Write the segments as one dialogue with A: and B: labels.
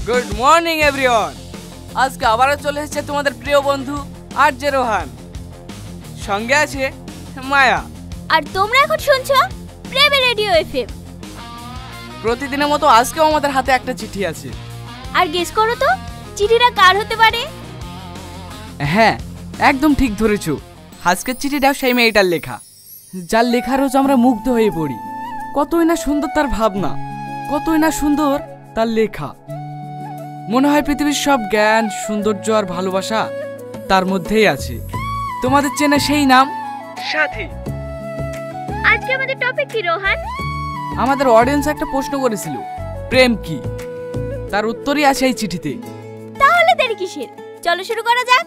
A: Good morning everyone. আজকে আবারও চলে এসেছে তোমাদের প্রিয় বন্ধু আরজে রোহান, সঙ্গে আছে মায়া।
B: আর তোমরা এখন শুনছো প্রেমে রেডিও এফএম।
A: প্রতিদিনের মতো আজকেও আমাদের হাতে একটা চিঠি আছে।
B: আর গেস করো তো চিঠিটা কার হতে পারে?
A: হ্যাঁ, একদম ঠিক ধরেছো। আজকের চিঠিটাও সেই মেয়েটার লেখা, যার লেখা রোজ আমরা মুগ্ধ হয়ে পড়ি। কতই না সুন্দর তার ভাবনা, কতই না সুন্দর তার লেখা। মনে হয় পৃথিবীর সব জ্ঞান, সৌন্দর্য আর ভালোবাসা তার মধ্যেই আছে। তোমাদের চেনা সেই নাম সাথী।
B: আজকে আমাদের টপিক কি রোহান?
A: আমাদের অডিয়েন্স একটা প্রশ্ন করেছিল, প্রেম কি? তার উত্তরই আছে এই চিঠিতে।
B: তাহলে দেরি কিসের, চলো শুরু করা যাক।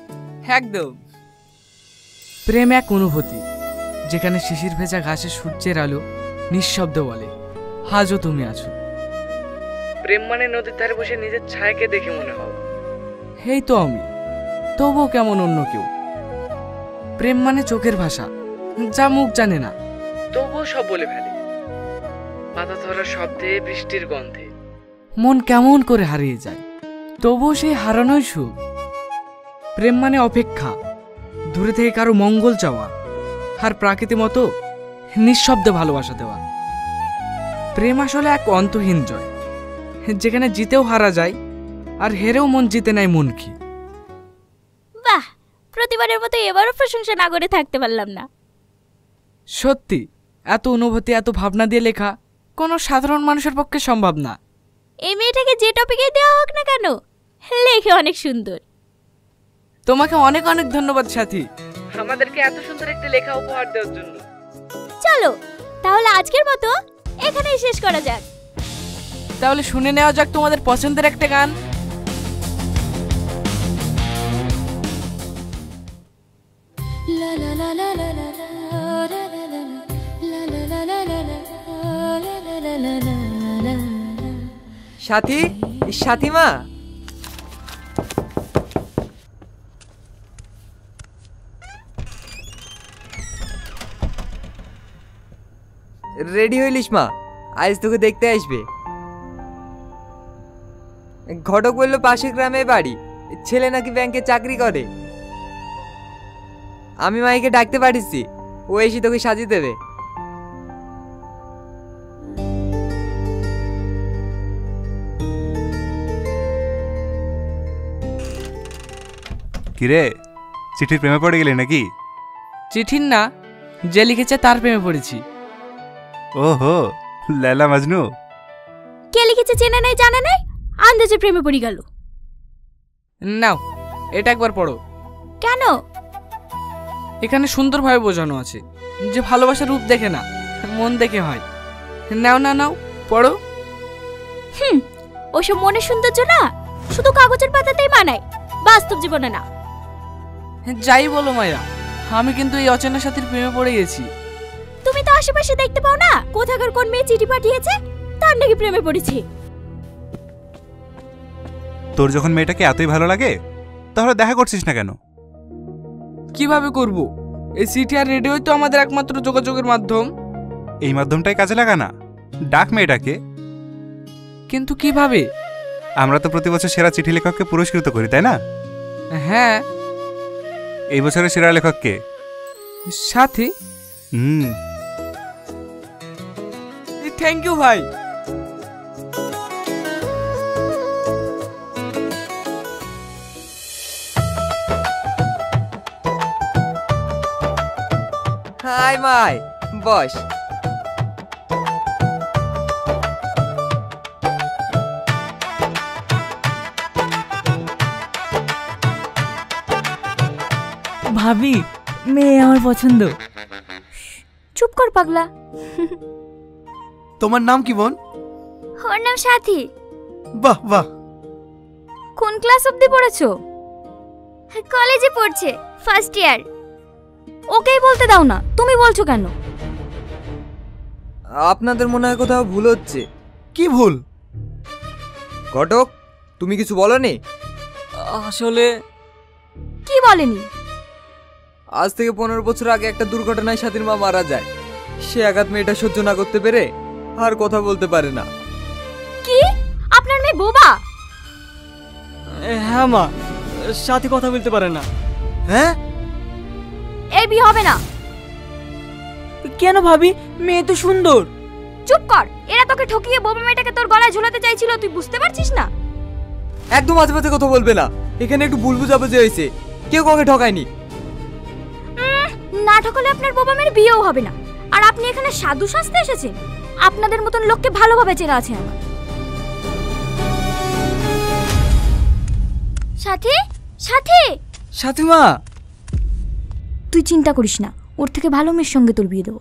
A: একদম। প্রেম এক অনুভূতি, যেখানে শিশির ভেজা ঘাসে সূর্যের আলো নিঃশব্দ বলে, আজও তুমি আছো। প্রেম মানে নদীর ধারে বসে নিজের ছায়াকে দেখে মনে হওয়া, হেই তো আমি, তবুও কেমন অন্য কেউ। প্রেম মানে চোখের ভাষা, যা মুখ জানে না তবুও সব বলে ফেলে। পাতা ধরার শব্দে, বৃষ্টির গন্ধে মন কেমন করে হারিয়ে যায়, তবুও সেই হারানোই সুখ। প্রেম মানে অপেক্ষা, দূরে থেকে কারো মঙ্গল চাওয়া, আর প্রাকৃতিক মতো নিঃশব্দে ভালোবাসা দেওয়া। প্রেম আসলে এক অন্তহীন জয়, যেখানে জিতেও হারা যায় আর হেরেও মন জিতে নেয় মন কি।
B: বাহ, প্রতিবারের মতো এবারও প্রশংসা না করে থাকতে পারলাম না।
A: সত্যি, এত অনুভূতি, এত ভাবনা দিয়ে লেখা কোনো সাধারণ মানুষের পক্ষে সম্ভব না।
B: এই মেয়েটাকে যে টপিকে দেওয়া হোক না কেন, লেখে অনেক সুন্দর।
A: তোমাকে অনেক অনেক ধন্যবাদ সাথী, আমাদেরকে এত সুন্দর একটা লেখা উপহার দেওয়ার জন্য।
B: চলো তাহলে আজকের মতো এখানেই শেষ করা যাক।
A: তাহলে শুনে নেওয়া যাক তোমাদের পছন্দের একটা গান।
C: সাথী, সাথীমা, রেডি হইলিস মা? আজ তোকে দেখতে আসবে। ঘটক বললো পাশের গ্রামে বাড়ি, ছেলে নাকি ব্যাংকে চাকরি করে। আমি মাইকে ডাকতে পারিছি, ও এসে তোকে সাজিয়ে দেবে।
D: কিরে, চিঠির প্রেমে পড়ে গেলি নাকি?
A: চিঠির না, যে লিখেছে তার প্রেমে পড়েছি।
D: ওহো, লেলা মাজনু।
B: কে লিখেছে চেনা নাই জানা নাই, আন্দাজে প্রেমে পড়ে গেল।
A: নাও, এটা একবার পড়ো।
B: কেন?
A: এখানে সুন্দরভাবে বোঝানো আছে যে ভালোবাসার রূপ দেখে না, মন দেখে হয়। নাও নাও নাও, পড়ো।
B: ওসব মনের সৌন্দর্য না শুধু কাগজের পাতাতেই মানায়, বাস্তব জীবনে না।
A: যাই বলো মায়া, আমি কিন্তু এই অচেনা সাথীর প্রেমে পড়ে গেছি।
B: তুমি তো আশেপাশে দেখতে পাও না কোথাকার কোন মেয়ে চিঠি পাঠিয়েছে, তার নাকি প্রেমে পড়েছি।
D: তোর যখন মেয়েটাকে এতই ভালো লাগে, তাহলে দেখা করছিস না কেন?
A: কিভাবে করব? এই চিঠি আর রেডিওই তো আমাদের একমাত্র যোগাযোগের মাধ্যম।
D: এই মাধ্যমটাই কাজে লাগা না, ডাক মেয়েটাকে।
A: কিন্তু কিভাবে?
D: আমরা তো প্রতি বছর সেরা চিঠি লেখককে পুরস্কৃত করি, তাই না?
A: হ্যাঁ।
D: এই বছরের সেরা লেখককে
A: সাথী। থ্যাংক ইউ ভাই।
C: হাই মাই, বস।
E: ভাবি, মেয়ে আমার পছন্দ।
B: চুপ কর পাগলা।
F: তোমার নাম কি বোন?
B: ওর নাম সাথী।
F: বাহ বাহ।
B: কোন ক্লাস অবধি পড়েছো? কলেজে পড়ছে, ফার্স্ট ইয়ার। ওকেই বলতে দাও না, তুমি বলছো কেন?
C: আপনাদের মনে হয় কোথাও ভুল হচ্ছে।
F: কি ভুল?
C: ঘটক, তুমি কিছু বলনি?
A: আসলে
B: কি বলেনি?
C: আজ থেকে 15 বছর আগে একটা দুর্ঘটনায় সাথীর মা মারা যায়। সে আঘাত মেয়েটা সহ্য না করতে পেরে আর কথা বলতে পারে না।
B: কি? আপনার মেয়ে বোবা?
G: হ্যাঁ মা, সাথে কথা বলতে পারে না।
F: হ্যাঁ,
B: এই বিয়ে হবে না।
E: কেন ভাবি? মেয়ে তো সুন্দর।
B: চুপ কর, এরা তোকে ঠকিয়ে বোবা মেয়েটাকে তোর গলায় ঝুলাতে চাইছিল, তুই বুঝতে পারছিস না?
C: একদম মাঝে মাঝে কথা বলবে না, এখানে একটু ভুল বুঝাবুঝি হয়েছে, কেউ কাউকে ঠকায়নি।
B: না ঠকালে আপনার বোবা মেয়ের বিয়েও হবে না। আর আপনি এখানে সাধু সাজতে এসেছেন? আপনাদের মতন লোককে ভালোভাবে চেনা আছে আমার। সাথী, সাথী,
A: সাথী মা,
B: তুই চিন্তা করিস না, ওর থেকে ভালো মেয়ের সঙ্গে তোর বিয়ে দেবো।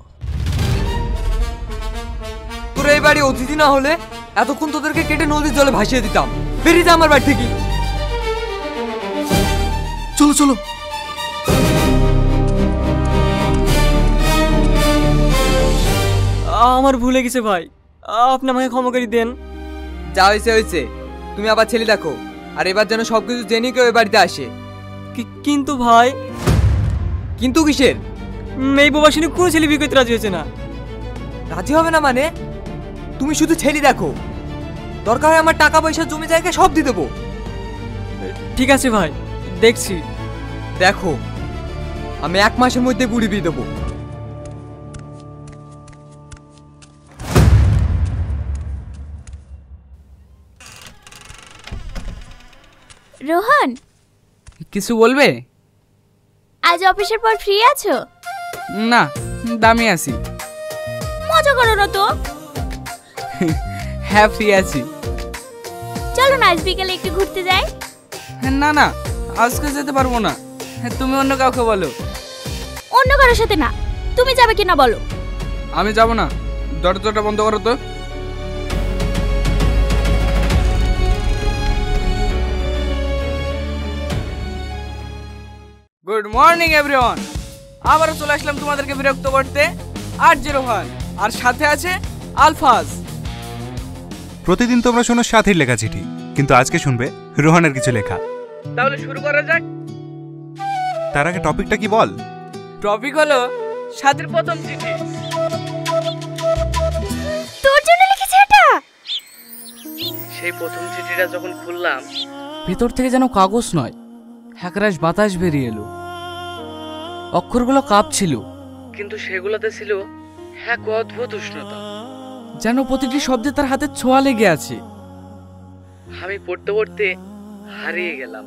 C: তোরা এই বাড়ি অতিথি না হলে এতক্ষণ তোদেরকে কেটে নদীর জলে ভাসিয়ে দিতাম। বেরিয়ে যা আমার বাড়ি থেকে।
F: চলো চলো।
G: আমার ভুলে গেছে ভাই, আপনি আমাকে ক্ষমা করে দেন।
C: যা হয়েছে হয়েছে, তুমি আবার ছেলে দেখো, আর এবার যেন সবকিছু জেনে কেউ এই বাড়িতে আসে।
G: কিন্তু ভাই,
C: কিন্তু কিসের?
G: মেয়ে বাবা শুনে কোনো ছেলে বিয়ে করতে রাজি হয়েছে না।
C: রাজি হবে না মানে? তুমি শুধু ছেলে দেখো, দরকার হয় আমার টাকা পয়সা জমি জায়গা সব দিয়ে দেবো।
G: ঠিক আছে ভাই, দেখছি।
C: দেখো, আমি 1 মাসের মধ্যে বুড়ি বিয়ে দেবো।
B: রোহন,
A: কিছু বলবে?
B: আজ অফিসের পর ফ্রি আছো?
A: না, দামি আছি।
B: মজা করো না তো।
A: হ্যাঁ, ফ্রি আছি।
B: চলো না আজ বিকেলে একটু ঘুরতে যাই।
A: না না, আজকে যেতে পারবো না, তুমি অন্য কাউকে বলো।
B: অন্য কারোর সাথে না, তুমি যাবে কিনা বলো।
A: আমি যাব না, দরজাটা বন্ধ করো তো। গুড মর্নিং এভরিওয়ান, আবারও চলে আসলাম তোমাদেরকে বিরক্ত করতে। 801 আর সাথে আছে আলফাজ।
D: প্রতিদিন তোমরা শোনো সাথীর লেখা চিঠি, কিন্তু আজকে শুনবে রোহানের কিছু লেখা।
A: তাহলে শুরু করা যাক।
D: তার আগে টপিকটা কি বল?
A: টপিক হলো সাথীর প্রথম চিঠি।
B: তোর জন্য লিখেছে এটা?
A: সেই প্রথম চিঠিটা যখন খুললাম, ভেতর থেকে যেন কাগজ নয়, একরাশ বাতাস বেরিয়ে এলো। অক্ষরগুলো কাঁপছিল, কিন্তু সেগুলোতে ছিল এক অদ্ভুত উষ্ণতা, যেন প্রতিটি শব্দে তার হাতে ছোঁয়া লেগে আছে। আমি পড়তে পড়তে হারিয়ে গেলাম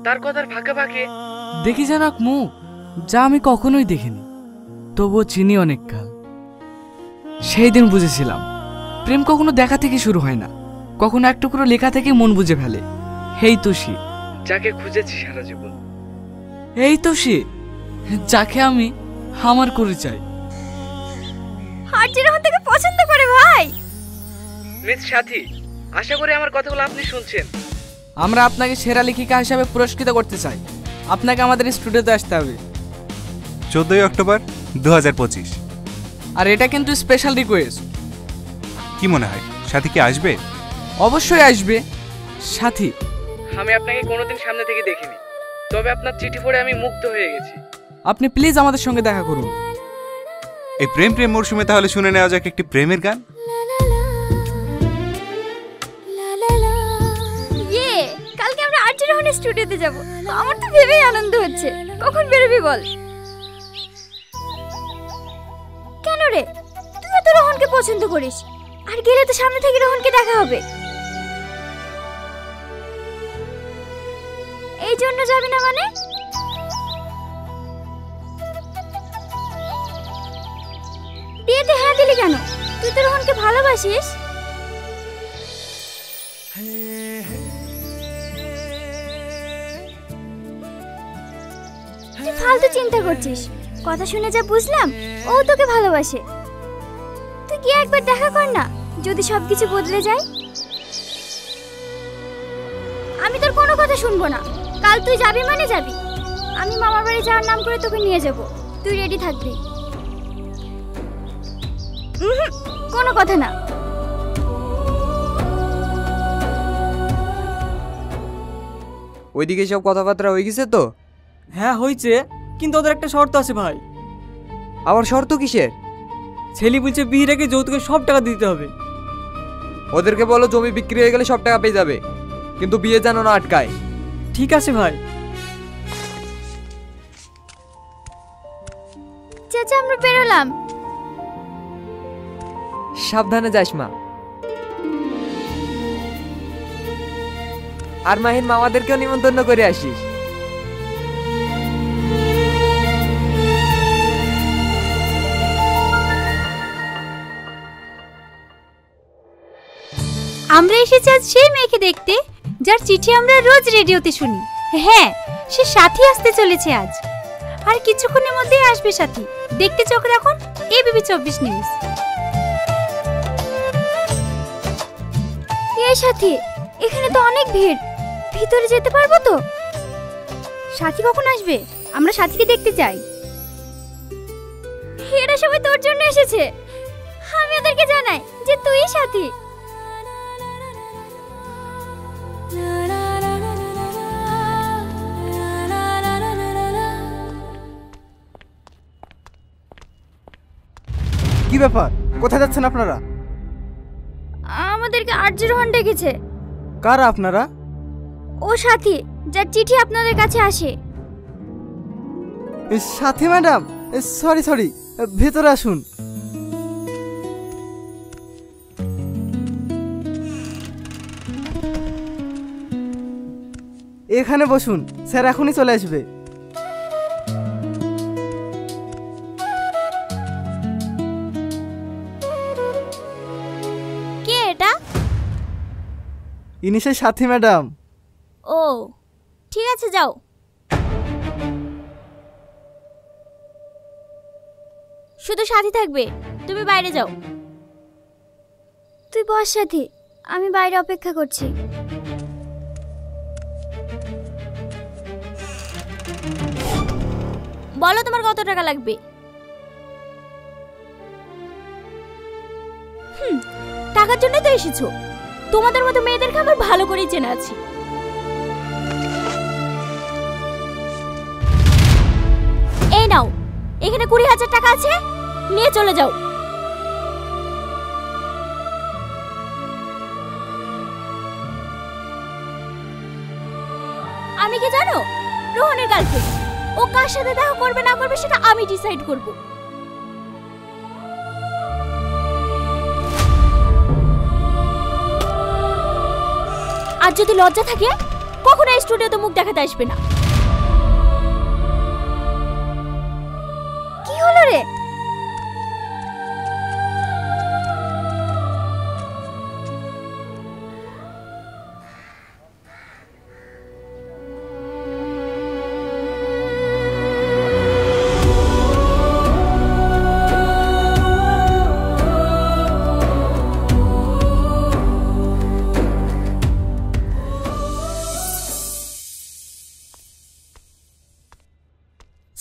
A: তার কথার ফাঁকে ফাঁকে। দেখি যেন এক মুখ যা আমি কখনোই দেখিনি, তবুও চিনি অনেক কাল। সেই দিন বুঝেছিলাম প্রেম কখনো দেখা থেকে শুরু হয় না, কখনো এক টুকরো লেখা থেকে মন বুঝে ফেলে। এই তো সে যাকে খুঁজেছি সারা জীবন, এই তো সে যাকে আমি আমার করে চাই।
B: আর যেরকম থেকে পছন্দ করে ভাই।
A: মিস সাথী, আশা করি আমার কথাগুলো আপনি শুনছেন। আমরা আপনাকে সেরা লেখিকা হিসাবে পুরস্কৃত করতে চাই। আপনাকে আমাদের স্টুডিওতে আসতে হবে
D: 14 অক্টোবর 2025।
A: আর এটা কিন্তু স্পেশাল রিকোয়েস্ট।
D: কি মনে হয় সাথী কি আসবে?
A: অবশ্যই আসবে। সাথী, আমি আপনাকে কোনোদিন সামনে থেকে দেখিনি, তবে আপনার চিঠি পড়ে আমি মুগ্ধ হয়ে গেছি। আপনি প্লিজ আমাদের সঙ্গে দেখা করুন।
D: এই প্রেম মরশুমে তাহলে শুনে নেওয়া যাক একটি প্রেমের গান।
B: ইয়ে, কালকে আমরা আরজে রোহনের স্টুডিওতে যাব। আমার তো ভেবেই আনন্দ হচ্ছে। কখন বেরোবি বল? কেন রে, তুই তো রোহনকে পছন্দ করিস, আর গেলে তো সামনে থেকে রোহনকে দেখা হবে। এই জন্য যাবি না মানে? বিয়েতে হ্যাঁ দিলি কেন? তুই তো রোহনকে ভালোবাসিস। তুই ফালতু চিন্তা করছিস। কথা শুনে যা বুঝলাম, ও তোকে ভালোবাসে। তুই গিয়ে একবার দেখা কর না, যদি সবকিছু বদলে যায়। আমি তোর কোনো কথা শুনবো না। কাল তুই যাবি মানে যাবি। আমি মামার বাড়ি যাওয়ার নাম করে তোকে নিয়ে যাব। তুই রেডি থাকবি। কোনো কথা না।
C: ওইদিকে সব কথাবার্তা হয়ে গেছে তো?
G: হ্যাঁ হয়েছে, কিন্তু ওদের একটা শর্ত আছে ভাই।
C: আবার শর্ত কিসের?
G: ছেলে বলছে বিয়ের আগে যৌতুকে সব টাকা দিতে হবে।
C: ওদেরকে বলো জমি বিক্রি হয়ে গেলে সব টাকা পেয়ে যাবে। কিন্তু বিয়ে যেন না আটকায়।
G: ঠিক আছে ভাই।
B: চাচা আমরা বেরোলাম।
C: সাবধানে যাস মা। আর মাহির মামাদেরকেও নিমন্ত্রণ করে আসিস।
B: আমরা এসেছি আজ সেই মেয়েকে দেখতে যার চিঠি আমরা রোজ রেডিওতে শুনি। হ্যাঁ, সে সাথী আসতে চলেছে আজ। আর কিছুক্ষণের মধ্যেই আসবে সাথী। দেখতে চোখ রাখুন এবিপি 24 নিউজ। এই সাথী, এখানে তো অনেক ভিড়, ভিতরে যেতে পারবো তো? সাথী কখন আসবে? আমরা সাথীকে দেখতে চাই। এরা সবাই তোর জন্য এসেছে। আমি ওদেরকে জানাই যে তুই সাথী।
F: কি ব্যাপার, কোথায় যাচ্ছেন আপনারা?
B: আমাদেরকে আরজি রোহন ডেকেছে।
F: কারা আপনারা?
B: ও সাথী, যার চিঠি আপনাদের কাছে আসে।
F: সাথী ম্যাডাম, সরি, ভেতরে আসুন। এখানে বসুন, স্যার এখনই চলে আসবে।
B: কে এটা?
F: ইনি সেই সাথী ম্যাডাম।
B: ও ঠিক আছে, যাও। শুধু সাথী থাকবে, তুমি বাইরে যাও। তুই বস সাথী, আমি বাইরে অপেক্ষা করছি। বলো তোমার কত টাকা লাগবে? টাকার জন্যই তো এসেছো। তোমাদের মতো মেয়েদেরকে আমার ভালো করেই চেনা আছে। এই নাও, এখানে 20,000 টাকা আছে, নিয়ে চলে যাও। আমি কি জানো? রোহনের গার্লফ্রেন্ড। ও কার সাথে দেখা করবে না করবে সেটা আমি ডিসাইড করব। আর যদি লজ্জা থাকে, কখনো এই স্টুডিওতে মুখ দেখাতে আসবে না। কি হলো রে?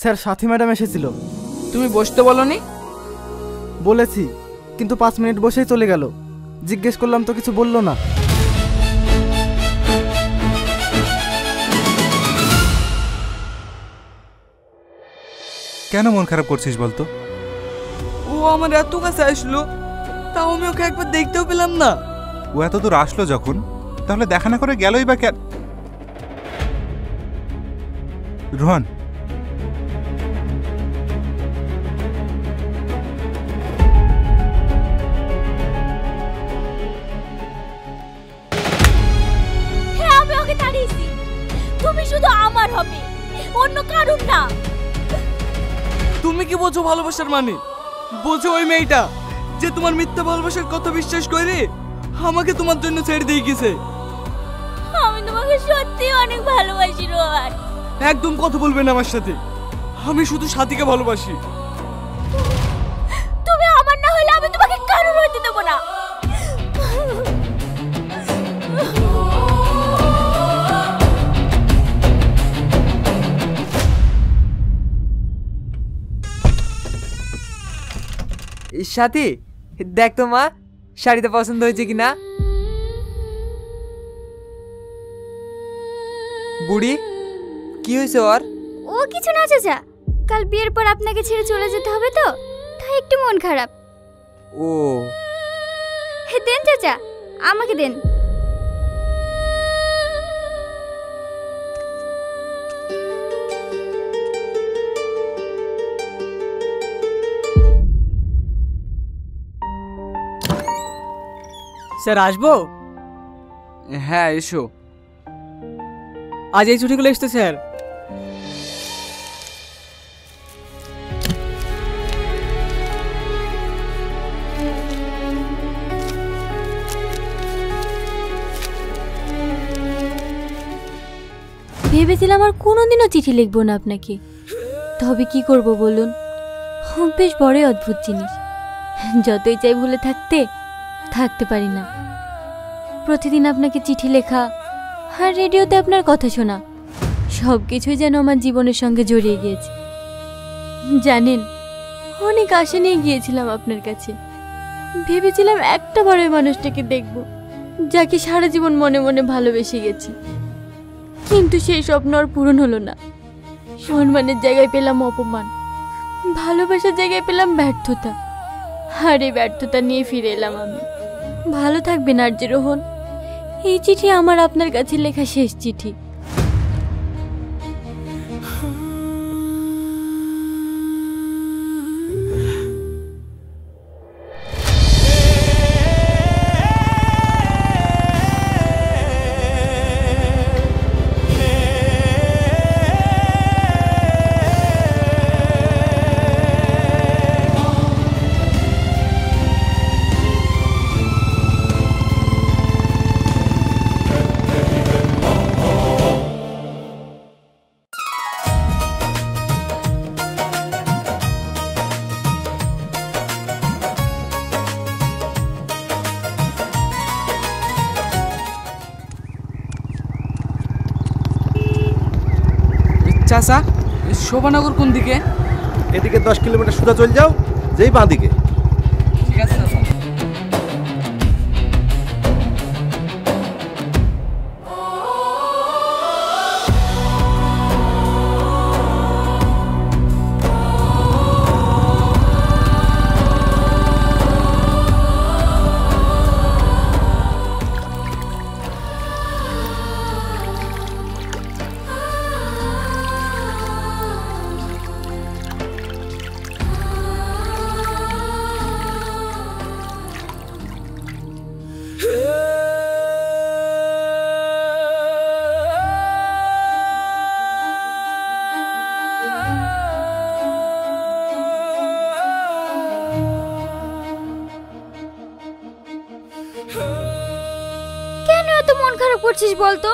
F: স্যার, সাথী ম্যাডাম এসেছিল।
A: তুমি বসতে বলনি?
F: বলেছি, কিন্তু 5 মিনিট বসেই চলে গেল। জিজ্ঞেস করলাম তো কিছু বললো না।
D: কেন মন খারাপ করছিস বলতো?
A: ও আমার এত কাছে আসলো, তাও আমি ওকে একবার দেখতেও পেলাম না।
D: ও এত দূর আসলো যখন, তাহলে দেখা না করে গেলই বা কেন? রোহন,
B: হ্যাঁ, আমি ওকে তাড়িয়েছি। তুমি শুধু আমার হবে, অন্য কারণ না।
A: তুমি কি বোঝো ভালোবাসার মানে? বোঝো ওই মেয়েটা যে তোমার মিথ্যা ভালোবাসার কথা বিশ্বাস করে আমাকে তোমার জন্য ছেড়ে দিয়ে গেছে।
B: আমি তোমাকে সত্যি অনেক ভালোবাসি রোহন।
A: একদম কথা বলবে না আমার সাথে। আমি শুধু সাথীকে ভালোবাসি।
B: তুমি আমার না হলে আমি তোমাকে কারোর হতে দেব না।
C: সাথী, দেখ তো মা, শাড়িটা পছন্দ হয়েছে কিনা। বুড়ি, কি হয়েছে ওর?
B: ও কিছু না চাচা, কাল বিয়ের পর আপনাকে ছেড়ে চলে যেতে হবে তো, তাই একটু মন খারাপ।
C: ও
B: দেন চাচা, আমাকে দেন।
G: স্যার আসবো?
C: হ্যাঁ এসো।
G: আজ এই ছুটিগুলো এসছে স্যার।
B: ভেবেছিলাম আর কোনোদিনও চিঠি লিখবো না আপনাকে, তবে কি করব বলুন, বেশ বড়ই অদ্ভুত জিনিস। যতই চাই ভুলে থাকতে থাকতে পারি না। প্রতিদিন আপনাকে চিঠি লেখা আর রেডিওতে আপনার কথা শোনা সব কিছুই যেন আমার জীবনের সঙ্গে জড়িয়ে গিয়েছে। জানেন, অনেক আশা নিয়ে গিয়েছিলাম আপনার কাছে। ভেবেছিলাম একটা বার ওই মানুষটাকে দেখব যাকে সারা জীবন মনে মনে ভালোবেসে গেছি, কিন্তু সেই স্বপ্ন আর পূরণ হলো না। সম্মানের জায়গায় পেলাম অপমান, ভালোবাসার জায়গায় পেলাম ব্যর্থতা, আর এই ব্যর্থতা নিয়ে ফিরে এলাম আমি। ভালো থাকবেন আরজে রোহন। এই চিঠি আমার আপনার কাছে লেখা শেষ চিঠি।
A: চাচা, শোভানগর কোন দিকে?
H: এদিকে 10 কিলোমিটার সোজা চলে যাও, যেই বাঁ দিকে।
A: ঠিক আছে চাচা।
B: কেন এত মন খারাপ করছিস বলতো?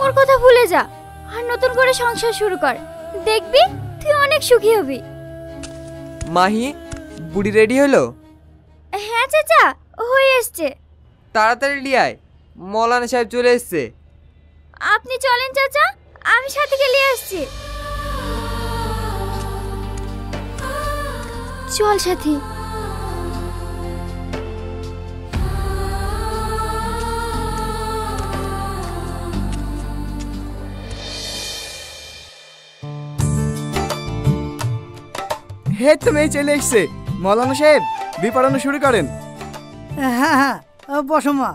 B: ওর কথা ভুলে যা আর নতুন করে সংসার শুরু কর। দেখবি তুই অনেক সুখী হবি।
C: মাহি, বুড়ি রেডি হলো?
B: হ্যাঁ চাচা, হয়ে এসছে।
C: তাড়াতাড়ি লিয়ায়, মৌলানা সাহেব চলে এসছে।
B: আপনি চলেন চাচা, আমি সাথীকে নিয়ে আসছি। চল সাথী।
F: হে তো মেয়ে চলে এসছে। মৌলানা সাহেব, বি পড়ানো শুরু করেন।
E: হ্যাঁ হ্যাঁ, বসো মা।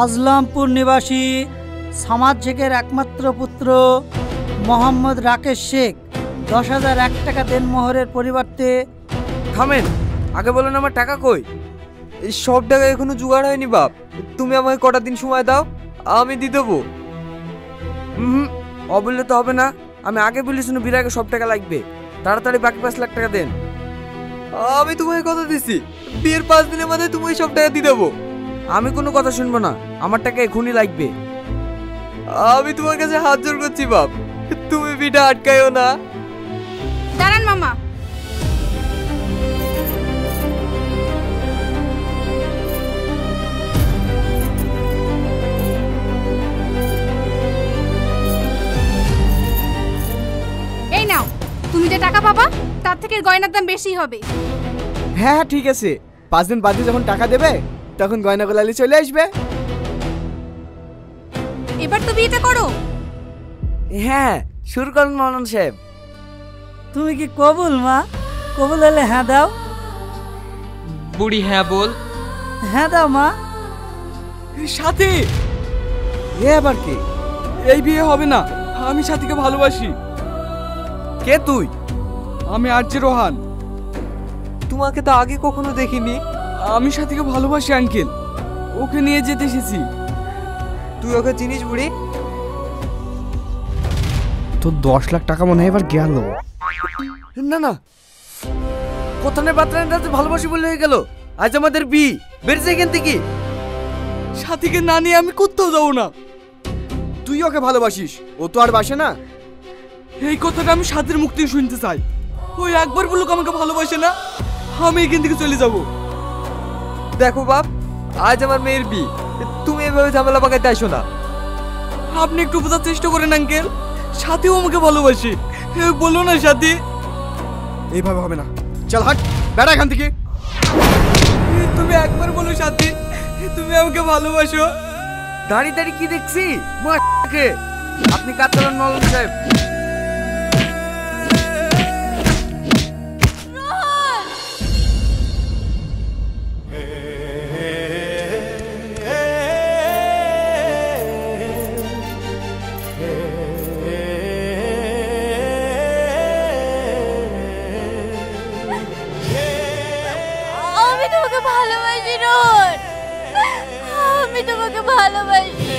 E: আজলামপুর নিবাসী সামাদ শেখের একমাত্র পুত্র মোহাম্মদ রাকেশ শেখ 10,001 টাকা দেনমোহরের পরিবর্তে।
C: থামেন, আগে বলুন আমার টাকা কই? এই সব টাকা এখনো জোগাড় হয়নি বাপ। তুমি আমাকে কটা দিন সময় দাও, আমি দিয়ে দেবো। অবললে তো হবে না। আমি আগে বলি শুনে বিরাগে সব টাকা লাগবে। তাড়াতাড়ি বাকি 5 লাখ টাকা দেন। আমি তোমাকে কথা দিছি, বিয়ের 5 দিনের মধ্যে তুমি সব টাকা দিয়ে দেবো। আমি কোনো কথা শুনবো না, আমার টাকা এখনই লাগবে। আমি তোমার কাছে হাত জোর করছি বাপ, তুমি বিটা আটকায়ও না।
B: দাঁড়ান মামা।
I: এই নাও, তুমি যে টাকা পাবা তার থেকে গয়নার দাম বেশি হবে।
F: হ্যাঁ হ্যাঁ ঠিক আছে, 5 দিন বাদে যখন টাকা দেবে তখন গয়নাগুলো নিয়ে চলে আসবে।
I: এবার তো বিয়েটা করো।
C: হ্যাঁ, শুরু করুন মৌলানা সাহেব।
E: তুমি কি কবুল মা? কবুল হলে হ্যাঁ দাও।
A: বুড়ি হ্যাঁ বল।
E: হ্যাঁ দাও মা।
A: সাথী,
F: এ আবার কি?
A: এই বিয়ে হবে না। আমি সাথীকে ভালোবাসি।
C: কে তুই?
A: আমি আরজে রোহান।
C: তোমাকে তো আগে কখনো দেখিনি।
A: আমি সাথীকে ভালোবাসি আঙ্কেল, ওকে নিয়ে যেতে এসেছি।
C: তুই ওকে চিনিস বুড়ি?
F: তো 10 লাখ টাকা মনে হয় এবার গেল।
C: না না, কোথানের বাতরানের কাছে ভালোবাসি বলে হয়ে গেল। আজ আমাদের বেরিয়েছে এখান থেকে।
A: সাথীকে না নিয়ে আমি কোথাও যাবো না।
C: তুই ওকে ভালোবাসিস, ও তো আর বাসে না।
A: এই কথাটা আমি সাথীর মুখ থেকে শুনতে চাই। ওই একবার বলুক আমাকে ভালোবাসে না, আমি এখান থেকে চলে যাব।
C: দেখো বাপ, আজ আমার মেয়ের বিয়ে, তুমি এভাবে ঝামেলা পাকাইতে আসো না।
A: আপনি একটু বোঝার চেষ্টা করেন আঙ্কেল, সাথীও আমাকে ভালোবাসে। বলো না সাথী।
C: এইভাবে হবে না, চল হাট, বেড়া এখান থেকে।
A: তুমি একবার বলো সাথী, তুমি আমাকে ভালোবাসো।
C: দাঁড়িয়ে দাঁড়িয়ে কি দেখছি? মাকে আপনি কাজ চালান নলন সাহেব।
B: আমি তোমাকে ভালোবাসি রোহন, আমি তোমাকে ভালোবাসি।